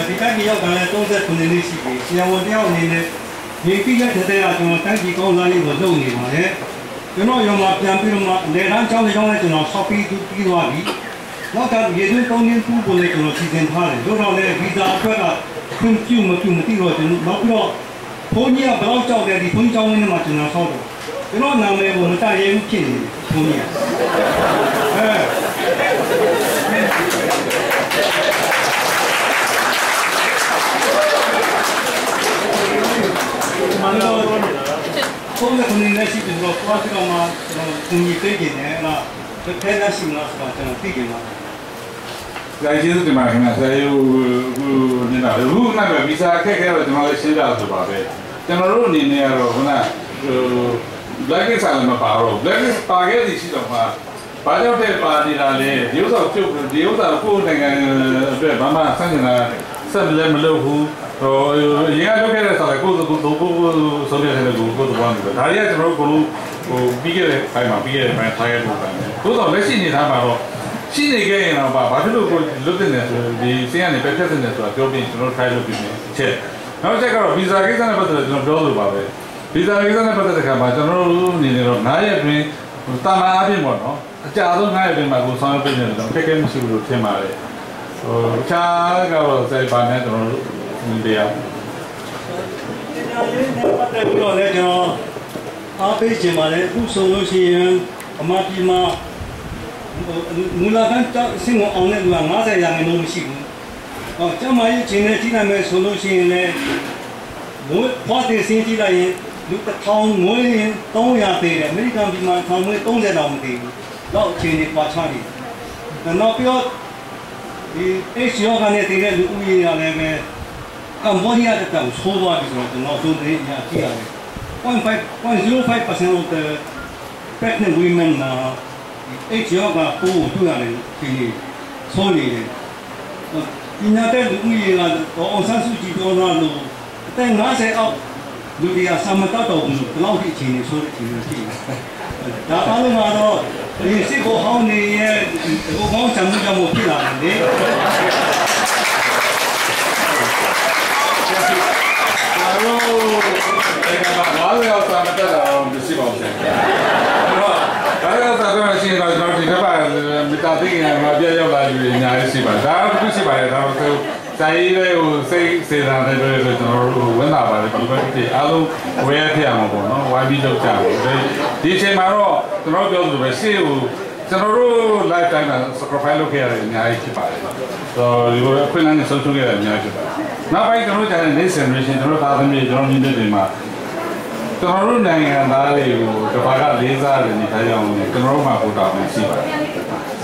ဒီတိုင်းမြောက်ကလည်း39နှစ်ရှိပြီဆရာဝန်တယောက်အနေနဲ့ဒီကိစ္စတဲ့ကျွန်တော်တိုင်းပြည်ကောင်းစားရေးကိုလုပ်နေပါတယ်ကျွန်တော်ရုံမှာပြန်ပြီးတော့မှနေတန်းကျောင်းလေးကျွန်တော်ဆော့ပြီးသွားပြီနောက်တော့ရေသွင်း3နှစ်ကိုလည်းကျွန်တော်စီစဉ်ထားတယ်တို့တော့လည်းဗီဇာအတွက်ကခွင့်ပြုမသိတော့ကျွန်တော်နောက်ပြီးတော့ဘုန်းကြီးကဘယ်တော့ကြောက်တယ်ဒီဘုန်းကြီးကျောင်းလေးမှာကျွန်တော်ဆော့တယ်ကျွန်တော်နာမည်ကိုမတတ်ရဲဘူးဖြစ်နေတယ်ဘုန်းကြီးမန်တော်ဘုန်းကြီးလည်းရှိတယ်တော့ဘာစကားမှကျွန်တော်ဘုန်းကြီးသိနေတယ်အဲ့ဒါထဲလာရှိမလားဆိုတော့ကျွန်တော်သိကြမှာဒါကျေးဇူးတင်ပါတယ်ခင်ဗျာဆရာကြီးနေတာအခုနောက်ဗီဇာခက်ခဲတော့ကျွန်တော်လည်းရှင်းပြဆိုပါပဲကျွန်တော်တို့အနေနဲ့ကတော့ခုနblacklist လည်းမပါတော့ blacklist ပါခဲ့သည်ရှိတော့မှဘာကြောင့်တဲ့ပါနေတာလဲဒီဥစ္စာကိုပြုတ်ဒီဥစ္စာကိုနိုင်ငံအတွက်ဘာမှဆန့်ကျင်တာဆက်လည်းမလုပ်ဘူးဟိုရင်းကလုပ်ခဲ့တဲ့ဆိုတော့ကိုယ်ဆိုပြတဲ့လူကိုတော့ဘာလို့လဲဒါတွေကကျွန်တော်တို့ဟိုပြီးခဲ့တဲ့ပိုင်းမှာပြီးခဲ့တဲ့ပိုင်းထားရပုံစံနဲ့သို့တော့လက်ရှိနေသားမှာတော့ရှိနေခဲ့ရင်တော့ဘာဖြစ်လို့ကိုလွတ်တင်နေဆိုဒီစင်းကနေပဲဖြတ်တင်နေဆိုတာပြောပြီးကျွန်တော် try လုပ်ပြီးနေချက်နောက်ချက်ကတော့ဗီဇာကိစ္စနဲ့ပတ်သက်လို့ကျွန်တော်ပြောလို့ပါပဲဗီဇာကိစ္စနဲ့ပတ်သက်တဲ့ခါမှာကျွန်တော်တို့အနေနဲ့တော့9ရက်တွင်တာမာအပြင်ပေါ့နော်အကြဆုံး9ရက်တွင်မှာကိုဆောင်ရွက်ပေးနေတယ်တော့ခက်ခဲမရှိဘူးလို့ထင်ပါတယ်ဟိုအခြားကတော့စိုက်ပါနဲ့ကျွန်တော်တို့ဒီတရားပတ်သက်ပြီးတော့လည်းကျွန်တော်အားပေးခြင်းပါလေအခုဆိုလို့ရှိရင်အမပြည်မှာမူလကစင်အောင်တဲ့လူက90ရာခိုင်နှုန်းမရှိဘူး။ဟောကျမကြီးချင်းနဲ့ကြီးနိုင်မယ်ဆိုလို့ရှိရင်လည်းဘိုးဖွားတဲ့စင်ကြီးလိုက်ရင်လူ1000ငွေရင်300ပေးတယ်အမေရိကန်ပြည်မှာ1000ငွေ30တောင်မပေးဘူး။တော့အချိန်တွေပါချနေတယ်။နောက်ပြီးတော့ဒီAsiaကနေတည်တဲ့လူဦးရေရတယ်ပဲကမ္ဘောဒီးယားတက်တော့ဆိုးသွားပြီဆိုတော့ကျွန်တော်တို့တွေညာကြည့်ရတယ်0.05% of the pregnant women Asia ကပို့တွေ့ရတယ်ဒီနေ့ဆိုးနေတယ်ဒီနာတဲ့လူဦးရေကတော့အောင်ဆန်းစုကြည်ပြောတာလို့အသက်50အောက်လူတွေကစမတောက်တော့ဘူးဒီလောက်ဒီအချိန်နေဆိုးတဲ့အချိန်တွေရှိတယ်ဒါအားလုံးကတော့ဒီစစ်ကိုဟောင်းနေရဲ့ဟိုကောင်းစံမှုကြောင့်ဖြစ်လာတယ်လေအားလုံးဘာလို့ရောက်တာမတက်တော့မရှိပါဘူးဒါကြောင့်သာတော့ရှိတော့ကျွန်တော်ဒီဘက်ကမတာသိရင်မပြတ်ရောက်လာလူတွေအများကြီးရှိပါတယ်ဒါတော့တစ်ခုရှိပါတယ်ဒါတော့စာရေးလေးကိုစိတ်စေတာတွေဆိုကျွန်တော်တို့ဝင်လာပါတယ်ဒီဘက်ဒီအားလုံးဝယ်ရပြရမှာပေါ့နော်ဝိုင်းပြီးလုပ်ကြတယ်ဒီအချိန်မှာတော့ကျွန်တော်ပြောသလိုပဲရှေ့ကိုကျွန်တော်တို့ lifetime က sacrifice လုပ်ခဲ့ရတယ်အများကြီးဖြစ်ပါတယ်ဆိုတော့ဒီလိုအခွင့်အလမ်းနဲ့ဆုံးရှုံးခဲ့ရတဲ့အများကြီးဖြစ်ပါတယ်နောက်ပိုင်းကျွန်တော်တို့ကြာတဲ့ next generation ကျွန်တော်သားသမီးကျွန်တော်ညီမတွေမှာကျွန်တော်တို့နိုင်ငံသားတွေကိုတပါးကလေးစားတယ်နေထိုင်အောင်ကျွန်တော်တို့မှာပို့တာပဲရှိပါတယ်